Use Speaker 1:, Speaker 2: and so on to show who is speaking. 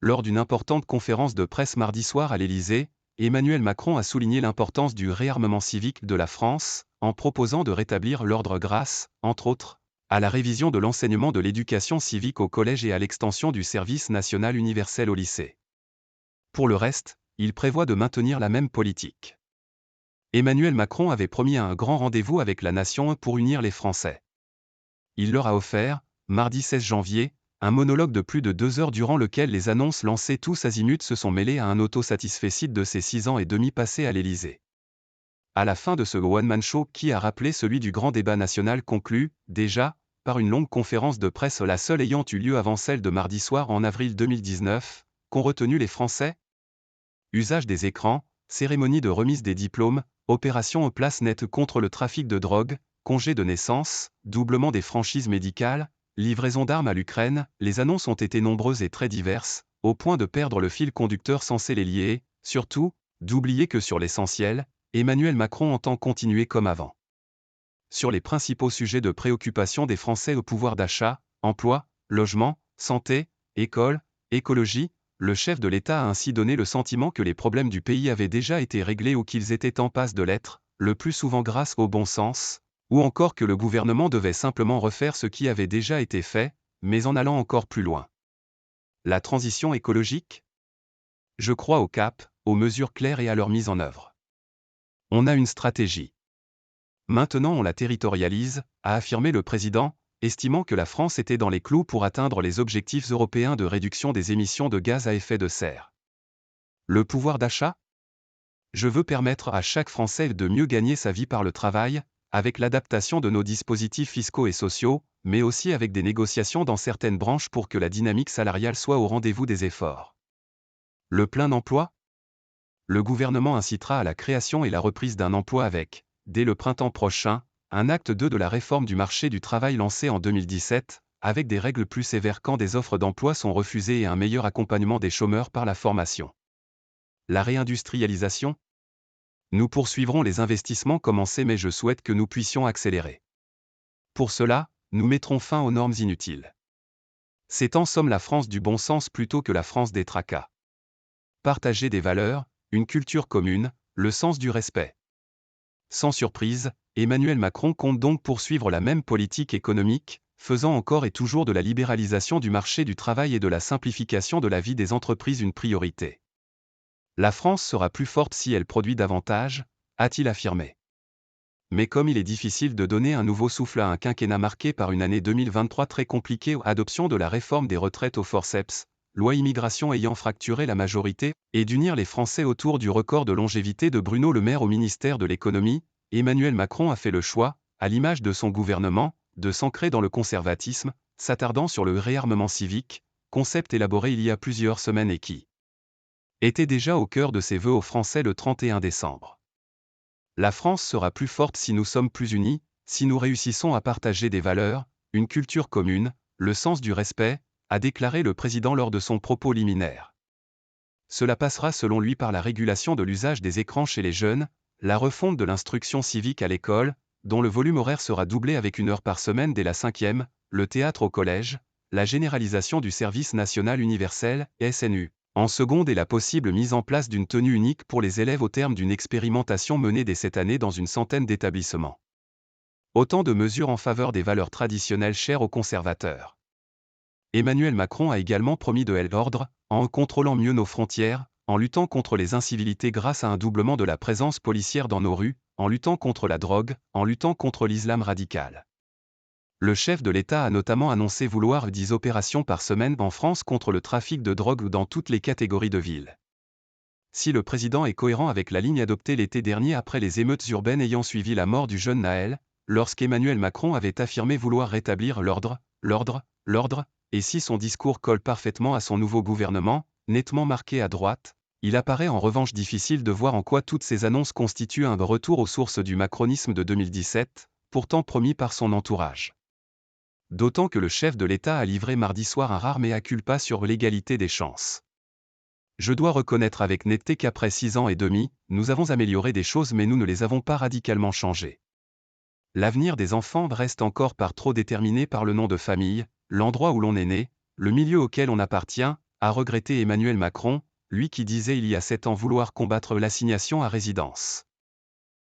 Speaker 1: Lors d'une importante conférence de presse mardi soir à l'Élysée, Emmanuel Macron a souligné l'importance du réarmement civique de la France, en proposant de rétablir l'ordre grâce, entre autres, à la révision de l'enseignement de l'éducation civique au collège et à l'extension du service national universel au lycée. Pour le reste, il prévoit de maintenir la même politique. Emmanuel Macron avait promis un grand rendez-vous avec la nation pour unir les Français. Il leur a offert, mardi 16 janvier, un monologue de plus de 2 heures durant lequel les annonces lancées tous azimuts se sont mêlées à un autosatisfecit de ses 6 ans et demi passés à l'Élysée. À la fin de ce one-man show qui a rappelé celui du grand débat national conclu, déjà, par une longue conférence de presse la seule ayant eu lieu avant celle de mardi soir en avril 2019, qu'ont retenu les Français? Usage des écrans, cérémonie de remise des diplômes, opération place nette contre le trafic de drogue, congé de naissance, doublement des franchises médicales, livraison d'armes à l'Ukraine, les annonces ont été nombreuses et très diverses, au point de perdre le fil conducteur censé les lier, et, surtout, d'oublier que sur l'essentiel, Emmanuel Macron entend continuer comme avant. Sur les principaux sujets de préoccupation des Français au pouvoir d'achat, emploi, logement, santé, école, écologie, le chef de l'État a ainsi donné le sentiment que les problèmes du pays avaient déjà été réglés ou qu'ils étaient en passe de l'être, le plus souvent grâce au bon sens, ou encore que le gouvernement devait simplement refaire ce qui avait déjà été fait, mais en allant encore plus loin. La transition écologique? Je crois au cap, aux mesures claires et à leur mise en œuvre. On a une stratégie. Maintenant on la territorialise, a affirmé le président, estimant que la France était dans les clous pour atteindre les objectifs européens de réduction des émissions de gaz à effet de serre. Le pouvoir d'achat? Je veux permettre à chaque Français de mieux gagner sa vie par le travail, avec l'adaptation de nos dispositifs fiscaux et sociaux, mais aussi avec des négociations dans certaines branches pour que la dynamique salariale soit au rendez-vous des efforts. Le plein emploi? Le gouvernement incitera à la création et la reprise d'un emploi avec, dès le printemps prochain, un acte 2 de la réforme du marché du travail lancé en 2017, avec des règles plus sévères quand des offres d'emploi sont refusées et un meilleur accompagnement des chômeurs par la formation. La réindustrialisation? Nous poursuivrons les investissements commencés mais je souhaite que nous puissions accélérer. Pour cela, nous mettrons fin aux normes inutiles. C'est en somme la France du bon sens plutôt que la France des tracas. Partager des valeurs, une culture commune, le sens du respect. Sans surprise, Emmanuel Macron compte donc poursuivre la même politique économique, faisant encore et toujours de la libéralisation du marché du travail et de la simplification de la vie des entreprises une priorité. La France sera plus forte si elle produit davantage, a-t-il affirmé. Mais comme il est difficile de donner un nouveau souffle à un quinquennat marqué par une année 2023 très compliquée, adoption de la réforme des retraites au forceps, loi immigration ayant fracturé la majorité, et d'unir les Français autour du record de longévité de Bruno Le Maire au ministère de l'économie, Emmanuel Macron a fait le choix, à l'image de son gouvernement, de s'ancrer dans le conservatisme, s'attardant sur le réarmement civique, concept élaboré il y a plusieurs semaines et qui était déjà au cœur de ses vœux aux Français le 31 décembre. La France sera plus forte si nous sommes plus unis, si nous réussissons à partager des valeurs, une culture commune, le sens du respect, a déclaré le président lors de son propos liminaire. Cela passera selon lui par la régulation de l'usage des écrans chez les jeunes, la refonte de l'instruction civique à l'école, dont le volume horaire sera doublé avec 1 heure par semaine dès la 5e, le théâtre au collège, la généralisation du service national universel, SNU, en seconde et la possible mise en place d'une tenue unique pour les élèves au terme d'une expérimentation menée dès cette année dans une centaine d'établissements. Autant de mesures en faveur des valeurs traditionnelles chères aux conservateurs. Emmanuel Macron a également promis de l'ordre, en contrôlant mieux nos frontières, en luttant contre les incivilités grâce à un doublement de la présence policière dans nos rues, en luttant contre la drogue, en luttant contre l'islam radical. Le chef de l'État a notamment annoncé vouloir 10 opérations par semaine en France contre le trafic de drogue dans toutes les catégories de villes. Si le président est cohérent avec la ligne adoptée l'été dernier après les émeutes urbaines ayant suivi la mort du jeune Naël, lorsqu'Emmanuel Macron avait affirmé vouloir rétablir l'ordre, et si son discours colle parfaitement à son nouveau gouvernement, nettement marqué à droite, il apparaît en revanche difficile de voir en quoi toutes ces annonces constituent un retour aux sources du macronisme de 2017, pourtant promis par son entourage. D'autant que le chef de l'État a livré mardi soir un rare mea culpa sur l'égalité des chances. Je dois reconnaître avec netteté qu'après 6 ans et demi, nous avons amélioré des choses mais nous ne les avons pas radicalement changées. L'avenir des enfants reste encore par trop déterminé par le nom de famille, l'endroit où l'on est né, le milieu auquel on appartient, a regretté Emmanuel Macron, lui qui disait il y a 7 ans vouloir combattre l'assignation à résidence.